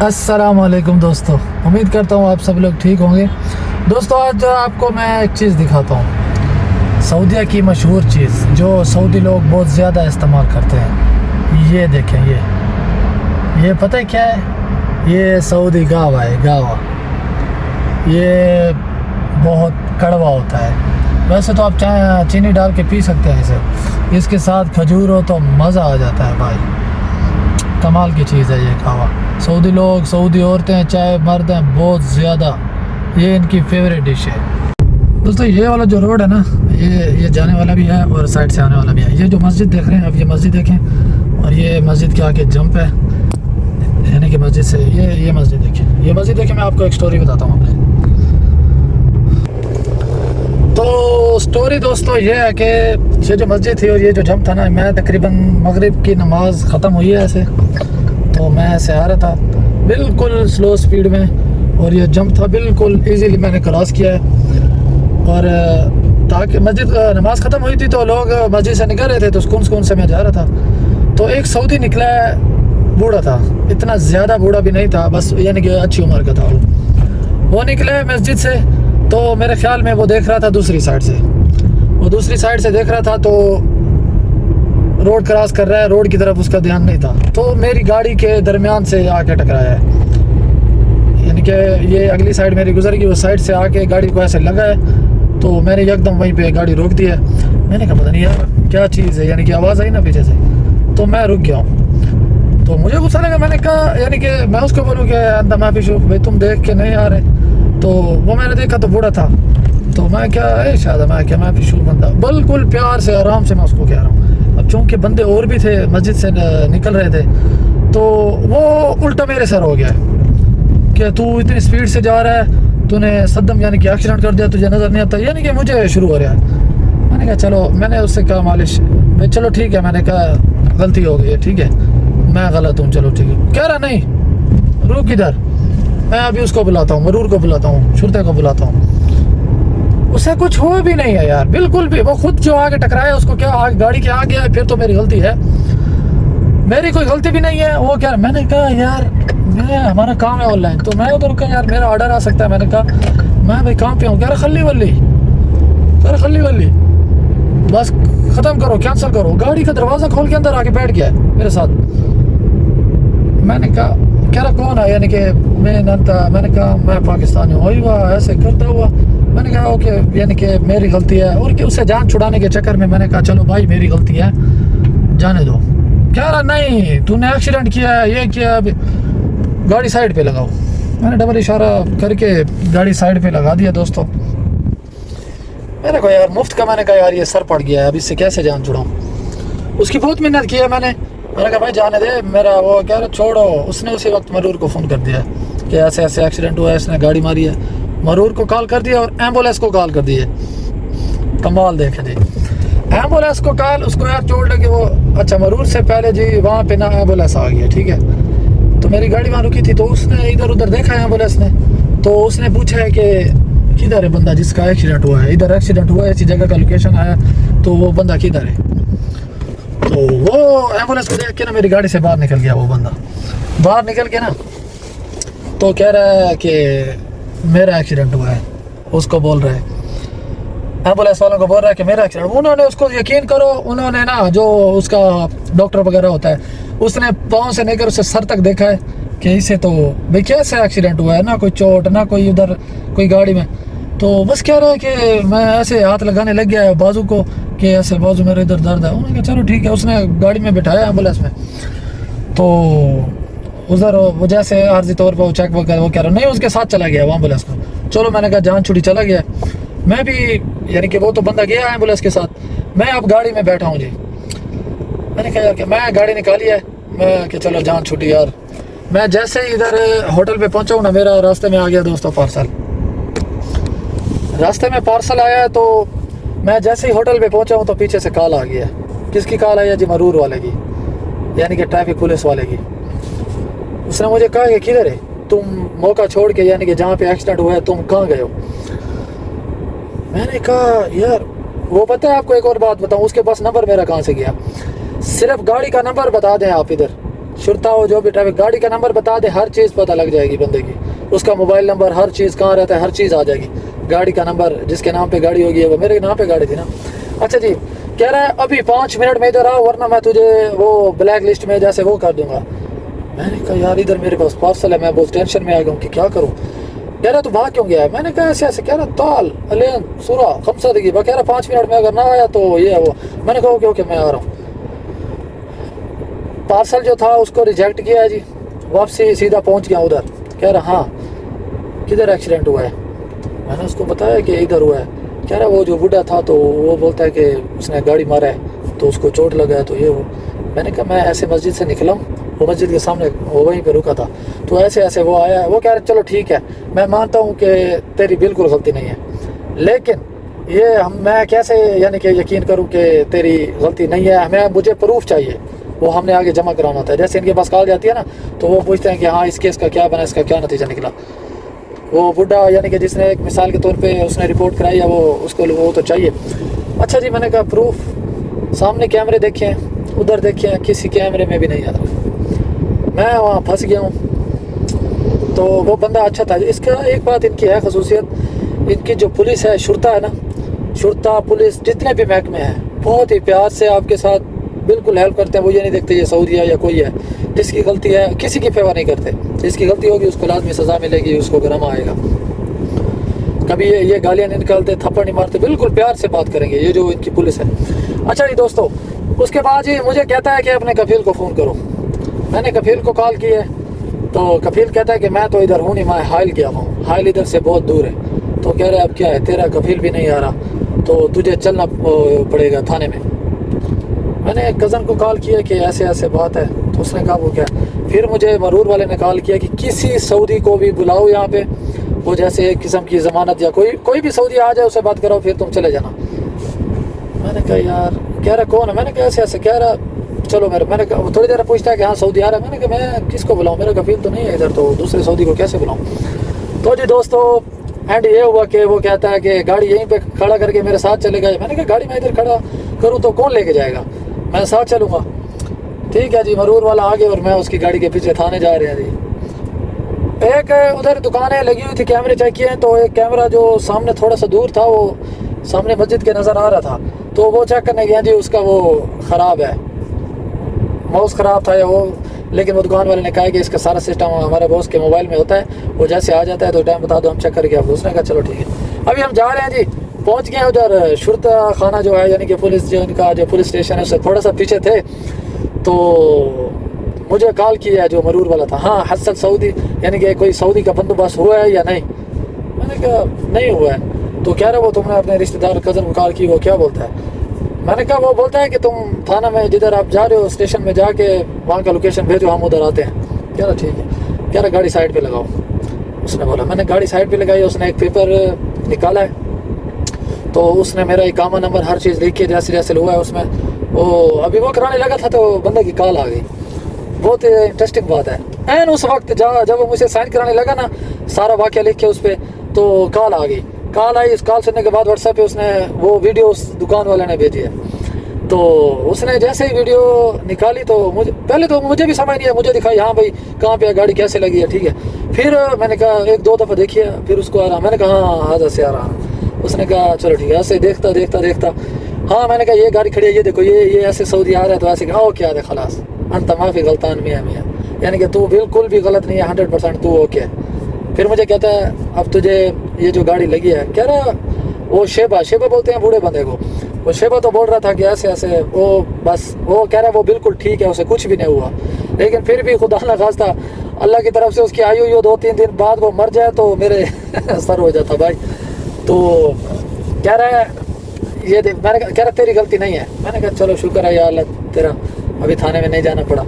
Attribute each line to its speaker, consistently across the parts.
Speaker 1: السلام علیکم دوستو، امید کرتا ہوں آپ سب لوگ ٹھیک ہوں گے۔ دوستو آج آپ کو میں ایک چیز دکھاتا ہوں، سعودیہ کی مشہور چیز جو سعودی لوگ بہت زیادہ استعمال کرتے ہیں۔ یہ دیکھیں، یہ پتہ ہے کیا ہے؟ یہ سعودی گاوا ہے، گاوا۔ یہ بہت کڑوا ہوتا ہے، ویسے تو آپ چینی ڈال کے پی سکتے ہیں اسے، اس کے ساتھ کھجور ہو تو مزہ آ جاتا ہے بھائی، کمال کی چیز ہے یہ گاوا۔ سعودی لوگ، سعودی عورتیں چاہے مرد ہیں، بہت زیادہ یہ ان کی فیوریٹ ڈش ہے۔ دوستو یہ والا جو روڈ ہے نا، یہ جانے والا بھی ہے اور سائڈ سے آنے والا بھی ہے۔ یہ جو مسجد دیکھ رہے ہیں، اب یہ مسجد دیکھیں، اور یہ مسجد کے آگے جمپ ہے، یعنی کہ مسجد سے یہ مسجد دیکھیں، یہ مسجد دیکھیں۔ میں آپ کو ایک سٹوری بتاتا ہوں اپنے۔ تو سٹوری دوستو یہ ہے کہ یہ جو مسجد تھی اور یہ جو جمپ تھا نا، میں تقریباً مغرب کی نماز ختم ہوئی ہے ایسے، تو میں ایسے آ رہا تھا بالکل سلو سپیڈ میں، اور یہ جمپ تھا بالکل ایزیلی میں نے کراس کیا ہے۔ اور تاکہ مسجد نماز ختم ہوئی تھی تو لوگ مسجد سے نکل رہے تھے، تو سکون سے میں جا رہا تھا، تو ایک سعودی نکلا ہے، بوڑھا تھا، اتنا زیادہ بوڑھا بھی نہیں تھا، بس یعنی کہ اچھی عمر کا تھا وہ نکلا ہے مسجد سے۔ تو میرے خیال میں وہ دیکھ رہا تھا دوسری سائڈ سے، وہ دوسری سائڈ سے دیکھ رہا تھا، تو روڈ کراس کر رہا ہے، روڈ کی طرف اس کا دھیان نہیں تھا، تو میری گاڑی کے درمیان سے آ کے ٹکرایا ہے، یعنی کہ یہ اگلی سائڈ میری گزر گئی، اس سائڈ سے آ کے گاڑی کو ایسے لگا ہے، تو میں نے یک دم وہیں پہ گاڑی روک دی ہے۔ میں نے کہا پتہ نہیں یار کیا چیز ہے، یعنی کہ آواز آئی نا پیچھے سے، تو میں رک گیا ہوں، تو مجھے غصہ لگا۔ میں نے کہا یعنی کہ میں اس کو بولوں کہ انت معافی شوف بھائی، تم دیکھ کے نہیں آ رہے، تو وہ میں نے دیکھا تو بوڑھا تھا، تو میں کیا شاید میں کیا معافی شوف بندہ، بالکل پیار سے آرام سے میں اس کو کہہ رہا ہوں۔ اب چونکہ بندے اور بھی تھے مسجد سے نکل رہے تھے، تو وہ الٹا میرے سر ہو گیا کہ تو اتنی سپیڈ سے جا رہا ہے، تو نے صدم یعنی کہ ایکسیڈنٹ کر دیا، تجھے نظر نہیں آتا، یعنی کہ مجھے شروع ہو رہا ہے۔ میں نے کہا چلو، میں نے اس سے کہا مالش میں، چلو ٹھیک ہے، میں نے کہا غلطی ہو گئی ہے، ٹھیک ہے میں غلط ہوں، چلو ٹھیک ہے۔ کہہ رہا نہیں، روک ادھر، میں ابھی اس کو بلاتا ہوں، مرور کو بلاتا ہوں، شرطے کو بلاتا ہوں۔ اسے کچھ ہوا بھی نہیں ہے یار، بالکل بھی، وہ خود جو آگے ٹکرایا اس کو کیا گاڑی کے آگے ہے، پھر تو میری غلطی ہے، میری کوئی غلطی بھی نہیں ہے۔ وہ کیا، میں نے کہا یار ہمارا کام ہے آن لائن، تو میں ادھر کہا یار میرا آرڈر آ سکتا ہے، میں نے کہا میں بھائی کام پہ ہوں، کہہ رہا خلی ولی بس ختم کرو، کینسل کرو۔ گاڑی کا دروازہ کھول کے اندر آ کے بیٹھ گیا ہے میرے ساتھ۔ میں نے کہا کہہ رہا کون ہے، یعنی کہ میں نے کہا میں پاکستانی ہوں، وہی ہوا ایسے کرتا ہوا۔ میں نے کہا اوکے، یعنی کہ میری غلطی ہے، اور کہ اسے جان چھڑانے کے چکر میں میں نے کہا چلو بھائی میری غلطی ہے، جانے دو۔ کہہ رہا نہیں تو نے ایکسیڈنٹ کیا ہے، یہ کیا، گاڑی سائڈ پہ لگاؤ۔ میں نے ڈبل اشارہ کر کے گاڑی سائڈ پہ لگا دیا دوستو۔ میں نے کہا یار مفت کا، میں نے کہا یار یہ سر پڑ گیا ہے، اب اس سے کیسے جان چھڑاؤں۔ اس کی بہت محنت کی ہے میں نے کہا بھائی جانے دے میرا، وہ کہہ رہا چھوڑو۔ اس نے اسی وقت مرور کو فون کر دیا کہ ایسے ایسے ایکسیڈنٹ ہوا ہے، اس نے گاڑی ماری ہے، مرور کو کال کر دیا اور ایمبولینس کو کال کر دی ہے۔ کمال دیکھیں جی، ایمبولینس کو کال، اس کو یار چوٹ لگی، وہ اچھا مرور سے پہلے جی وہاں پہ نا ایمبولینس آ گئی ہے، ٹھیک ہے۔ تو میری گاڑی وہاں رکی تھی، تو اس نے ادھر ادھر دیکھا ایمبولینس نے، تو اس نے پوچھا ہے کہ کدھر ہے بندہ جس کا ایکسیڈنٹ ہوا ہے، ادھر ایکسیڈنٹ ہوا ہے، ایسی جگہ کا لوکیشن آیا، تو وہ بندہ کدھر ہے۔ تو وہ ایمبولینس کو دیکھ کے نا میری گاڑی سے باہر نکل گیا، وہ بندہ باہر نکل کے نا تو کہہ رہا ہے کہ میرا ایکسیڈنٹ ہوا ہے، اس کو بول رہا ہے، ایمبولینس والوں کو بول رہا ہے کہ میرا ایکسیڈنٹ۔ انہوں نے اس کو یقین کرو، انہوں نے نا جو اس کا ڈاکٹر وغیرہ ہوتا ہے، اس نے پاؤں سے لے کر اسے سر تک دیکھا ہے کہ اسے تو بھائی کیسے ایکسیڈنٹ ہوا ہے، نہ کوئی چوٹ، نہ کوئی ادھر کوئی گاڑی میں، تو بس کہہ رہا ہے کہ میں ایسے ہاتھ لگانے لگ گیا ہے بازو کو کہ ایسے بازو میرے ادھر درد ہے۔ انہوں نے کہا چلو ٹھیک ہے، اس نے گاڑی میں بٹھایا ایمبولینس میں، تو ادھر وہ جیسے عارضی طور پہ وہ چیک وغیرہ وہ کہہ رہا نہیں، اس کے ساتھ چلا گیا وہ ایمبولینس کو۔ چلو میں نے کہا جان چھڑی، چلا گیا میں بھی، یعنی کہ وہ تو بندہ گیا ایمبولینس کے ساتھ، میں اب گاڑی میں بیٹھا ہوں جی۔ میں نے کہا یار کہ میں گاڑی نکالی ہے، میں کہ چلو جان چھوٹی یار۔ میں جیسے ہی ادھر ہوٹل پہ پہنچا ہوں نا، میرا راستے میں آ گیا دوستو پارسل، راستے میں پارسل آیا ہے، تو میں جیسے ہی ہوٹل پہ پہنچا ہوں تو پیچھے سے کال آ گیا۔ کس کی کال آئی ہے جی؟ مرور والے کی، یعنی کہ ٹریفک پولیس والے کی۔ اس نے مجھے کہا کہ کدھر ہے تم، موقع چھوڑ کے، یعنی کہ جہاں پہ ایکسیڈنٹ ہوا ہے تم کہاں گئے ہو؟ میں نے کہا یار وہ پتہ ہے آپ کو ایک اور بات بتاؤں، اس کے پاس نمبر میرا کہاں سے گیا، صرف گاڑی کا نمبر بتا دیں آپ ادھر شرطا ہو جو بھی ٹریفک، گاڑی کا نمبر بتا دے، ہر چیز پتہ لگ جائے گی بندے کی، اس کا موبائل نمبر، ہر چیز کہاں رہتا ہے، ہر چیز آ جائے گی، گاڑی کا نمبر، جس کے نام پہ گاڑی ہوگی، وہ میرے نام پہ گاڑی تھی نا۔ اچھا جی، کہہ رہا ہے ابھی 5 منٹ میں ادھر آؤ ورنہ میں تجھے وہ بلیک لسٹ میں جیسے وہ کر دوں گا۔ میں نے کہا یار ادھر میرے پاس پارسل ہے، میں بہت ٹینشن میں آ گیا ہوں کہ کیا کروں۔ کہہ رہا تو بھاگ کیوں گیا ہے؟ میں نے کہا ایسے ایسے، کہہ رہا تال علین سورا خمسہ دگی، کہہ رہا 5 منٹ میں اگر نہ آیا تو یہ وہ۔ میں نے کہا اوکے اوکے میں آ رہا ہوں۔ پارسل جو تھا اس کو ریجیکٹ کیا ہے جی، واپسی سیدھا پہنچ گیا ادھر۔ کہہ رہا ہاں کدھر ایکسیڈنٹ ہوا ہے؟ میں نے اس کو بتایا کہ ادھر ہوا ہے۔ کہہ رہا وہ جو بوڑھا تھا تو وہ بولتا ہے کہ اس نے گاڑی مارا ہے تو اس کو چوٹ لگا ہے تو یہ وہ۔ میں نے کہا میں ایسے مسجد سے نکلا ہوں، وہ مسجد کے سامنے وہ وہیں پہ رکا تھا، تو ایسے ایسے وہ آیا ہے۔ وہ کہہ رہا چلو ٹھیک ہے، میں مانتا ہوں کہ تیری بالکل غلطی نہیں ہے، لیکن یہ میں کیسے یعنی کہ یقین کروں کہ تیری غلطی نہیں ہے، مجھے پروف چاہیے، وہ ہم نے آگے جمع کرانا ہوتا ہے۔ جیسے ان کے پاس کال جاتی ہے نا تو وہ پوچھتے ہیں کہ ہاں اس کیس کا کیا بنا، اس کا کیا نتیجہ نکلا۔ وہ بڈھا یعنی کہ جس نے ایک مثال کے طور پہ اس نے رپورٹ کرائی ہے، وہ اس کو وہ تو چاہیے۔ اچھا جی، میں نے کہا پروف، سامنے کیمرے دیکھیں، ادھر دیکھیں، کسی کیمرے میں بھی نہیں آ رہا، میں وہاں پھنس گیا ہوں۔ تو وہ بندہ اچھا تھا۔ اس کا ایک بات ان کی ہے خصوصیت، ان کی جو پولیس ہے، شرطا ہے نا، شرطا پولیس جتنے بھی محکمے ہیں بہت ہی پیار سے آپ کے ساتھ بالکل ہیلپ کرتے ہیں۔ وہ یہ نہیں دیکھتے یہ سعودی ہے یا کوئی ہے، جس کی غلطی ہے کسی کی فیور نہیں کرتے، جس کی غلطی ہوگی اس کو لازمی سزا ملے گی، اس کو گرما آئے گا۔ کبھی یہ گالیاں نہیں نکالتے، تھپڑ نہیں مارتے، بالکل پیار سے بات کریں گے، یہ جو ان کی پولیس ہے۔ اچھا جی دوستو، اس کے بعد جی مجھے کہتا ہے کہ اپنے کفیل کو فون کرو۔ میں نے کفیل کو کال کی ہے تو کفیل کہتا ہے کہ میں تو ادھر ہوں نہیں، میں حائل گیا ہوں، حائل ادھر سے بہت دور ہے۔ تو کہہ رہے اب کیا ہے، تیرا کفیل بھی نہیں آ رہا تو تجھے چلنا پڑے گا تھانے میں۔ میں نے کزن کو کال کیا کہ ایسے ایسے بات ہے، تو اس نے کہا وہ کیا۔ پھر مجھے مرور والے نے کال کیا کہ کسی سعودی کو بھی بلاؤ یہاں پہ، وہ جیسے ایک قسم کی ضمانت یا کوئی بھی سعودی آ جائے اسے بات کراؤ، پھر تم چلے جانا۔ میں نے کہا یار، کہہ رہا کون ہے؟ میں نے کہا ایسے ایسے، کہہ رہا چلو میں نے کہا تھوڑی دیر پوچھتا ہے کہ ہاں سعودی آ رہا ہے۔ میں نے کہا میں کس کو بلاؤں، میرا کفیل تو نہیں ہے ادھر، تو دوسرے سعودی کو کیسے بلاؤں۔ تو جی دوستو اینڈ یہ ہوا کہ وہ کہتا ہے کہ گاڑی یہیں پہ کھڑا کر کے میرے ساتھ چلے گئے۔ میں نے کہا گاڑی میں ادھر کھڑا کروں تو کون لے کے جائے گا، میں ساتھ چلوں گا۔ ٹھیک ہے جی، مرور والا آگے اور میں اس کی گاڑی کے پیچھے تھانے جا رہے ہیں جی۔ ایک ادھر دکانیں لگی ہوئی تھی، کیمرے چیک کیے تو ایک کیمرہ جو سامنے تھوڑا سا دور تھا، وہ سامنے مسجد کے نظر آ رہا تھا، تو وہ چیک کرنے گیا جی، اس کا وہ خراب ہے، ماؤس خراب تھا یا وہ، لیکن وہ دکان والے نے کہا کہ اس کا سارا سسٹم ہمارے باس کے موبائل میں ہوتا ہے، وہ جیسے آ جاتا ہے تو ٹائم بتا دو ہم چیک کر کے آپ کو۔ اس نے کہا چلو ٹھیک ہے۔ ابھی ہم جا رہے ہیں جی، پہنچ گئے ادھر شرطہ خانہ جو ہے، یعنی کہ پولیس جو ان کا جو پولیس اسٹیشن ہے اس سے تھوڑا سا پیچھے تھے، تو مجھے کال کیا ہے جو مرور والا تھا، ہاں حسن سعودی یعنی کہ کوئی سعودی کا بندوبست ہوا ہے یا نہیں۔ میں نے کہا نہیں ہوا ہے۔ تو کہہ رہا وہ تم نے اپنے رشتہ دار کزن کو کال کی، وہ کیا بولتا ہے؟ میں نے کہا وہ بولتا ہے کہ تم تھانہ میں جدھر آپ جا رہے ہو اسٹیشن میں جا کے وہاں کا لوکیشن بھیجو، ہم ادھر آتے ہیں۔ کہہ رہا ٹھیک ہے۔ کہہ رہا گاڑی سائڈ پہ لگاؤ، اس نے بولا۔ میں نے گاڑی سائڈ پہ لگائی، اس نے ایک پیپر نکالا ہے، تو اس نے میرا اقامہ نمبر ہر چیز لکھ کے جیسے جیسے ہوا ہے اس میں، وہ ابھی وہ کرانے لگا تھا تو بندے کی کال آ گئی۔ بہت انٹرسٹنگ بات ہے، این اس وقت جب وہ مجھے سائن کرانے لگا نا سارا واقعہ لکھ کے اس پہ، تو کال آ گئی۔ کال آئی، اس کال سننے کے بعد واٹس ایپ پہ اس نے وہ ویڈیو اس دکان والے نے بھیجی ہے۔ تو اس نے جیسے ہی ویڈیو نکالی تو پہلے تو مجھے بھی سمجھ نہیں ہے، مجھے دکھائی ہاں بھائی کہاں پہ گاڑی کیسے لگی ہے، ٹھیک ہے۔ پھر میں نے کہا ایک دو دفعہ دیکھی ہے، پھر اس کو آ رہا، میں نے کہا ہاں حاضر سے آ رہا۔ اس نے کہا چلو ٹھیک ہے۔ ایسے دیکھتا ہاں میں نے کہا یہ گاڑی کھڑی ہے، یہ دیکھو یہ ایسے سعودی آ رہا ہے، تو ایسے کہا کیا ہے خلاص انت معافی غلطان میاں، یعنی کہ تو بالکل بھی غلط نہیں ہے، 100% تو اوکے ہے۔ پھر مجھے کہتا ہے اب تجھے یہ جو گاڑی لگی ہے، کہہ رہا وہ شیبہ بولتے ہیں بوڑھے بندے کو، وہ شیبہ تو بول رہا تھا کہ ایسے ایسے، وہ بس وہ کہہ رہا وہ بالکل ٹھیک ہے، اسے کچھ بھی نہیں ہوا، لیکن پھر بھی خدا نہ خواستہ اللہ کی طرف سے اس کی آئی ہوئی 2-3 دن بعد وہ مر جائے تو میرے سر ہو جاتا بھائی۔ تو کہہ رہا ہے یہ میں نے کہہ رہا تیری غلطی نہیں ہے۔ میں نے کہا چلو شکر ہے یا اللہ تیرا، ابھی تھانے میں نہیں جانا پڑا۔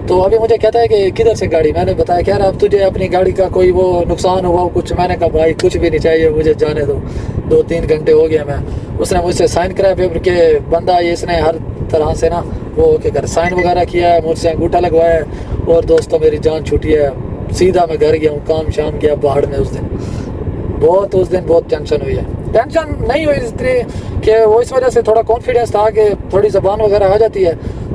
Speaker 1: تو ابھی مجھے کہتا ہے کہ کدھر سے گاڑی، میں نے بتایا کہہ رہا اب تجھے اپنی گاڑی کا کوئی وہ نقصان ہوا کچھ؟ میں نے کہا بھائی کچھ بھی نہیں چاہیے مجھے، جانے دو، 2-3 گھنٹے ہو گیا میں۔ اس نے مجھ سے سائن کرایا پیپر کے، بندہ یہ اس نے ہر طرح سے نا وہ کیا کر سائن وغیرہ کیا ہے، مجھ سے انگوٹھا لگوایا ہے، اور دوستوں میری جان چھوٹی ہے۔ سیدھا میں گھر گیا ہوں، کام شام کیا باہر میں۔ اس دن بہت ٹینشن ہوئی ہے، ٹینشن نہیں ہوئی اس طرح کہ وہ اس وجہ سے تھوڑا کانفیڈنس تھا کہ تھوڑی زبان وغیرہ آ جاتی ہے